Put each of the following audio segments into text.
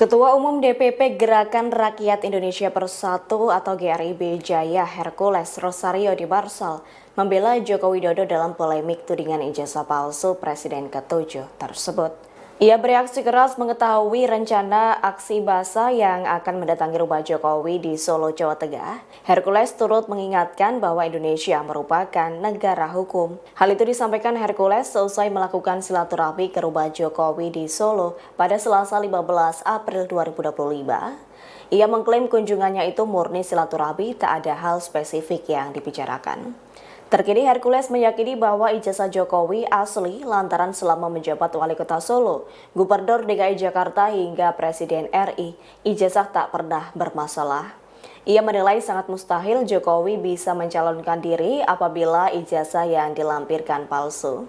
Ketua Umum DPP Gerakan Rakyat Indonesia Bersatu atau GRIB Jaya Hercules Rosario Di Barsal membela Joko Widodo dalam polemik tudingan ijazah palsu Presiden ke-7 tersebut. Ia bereaksi keras mengetahui rencana aksi basa yang akan mendatangi rumah Jokowi di Solo, Jawa Tengah. Hercules turut mengingatkan bahwa Indonesia merupakan negara hukum. Hal itu disampaikan Hercules seusai melakukan silaturahmi ke rumah Jokowi di Solo pada Selasa 15 April 2025. Ia mengklaim kunjungannya itu murni silaturahmi, tak ada hal spesifik yang dibicarakan. Terkini Hercules meyakini bahwa ijazah Jokowi asli lantaran selama menjabat wali kota Solo, Gubernur DKI Jakarta hingga Presiden RI, ijazah tak pernah bermasalah. Ia menilai sangat mustahil Jokowi bisa mencalonkan diri apabila ijazah yang dilampirkan palsu.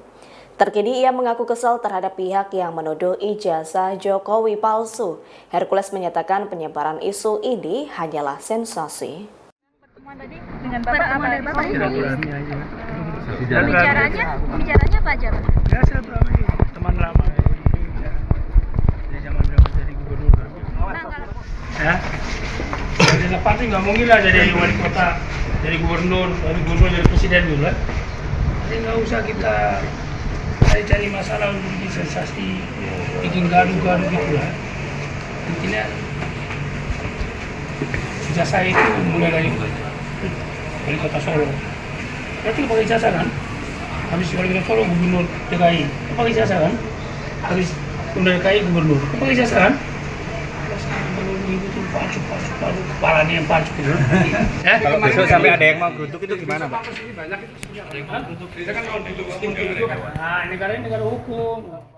Terkini ia mengaku kesal terhadap pihak yang menuduh ijazah Jokowi palsu. Hercules menyatakan penyebaran isu ini hanyalah sensasi. Tadi dengan Bapak ini Pembicaranya apa aja, Pak? ya silaturahmi teman lama dari zaman jadi gubernur ya dari depan sih nggak mungkin lah jadi wali kota, jadi gubernur jadi presiden dulu lah. Jadi nggak usah kita cari masalah untuk bikin sensasi, bikin gaduh-gaduh gitu lah. Intinya sejak saya itu mulai dari wali kota Solo, berarti pakai ijazah kan? Habis wali kota Solo gubernur DKI, pakai ijazah kan? Habis gubernur DKI gubernur, pakai ijazah kan? Kalau itu palsu, kepalanya yang palsu gitu. Kalau besok sampai ada yang mau geruduk itu gimana, Pak? Banyak itu ada yang mau geruduk. Kita kan kalau geruduk, nah negara ini negara hukum.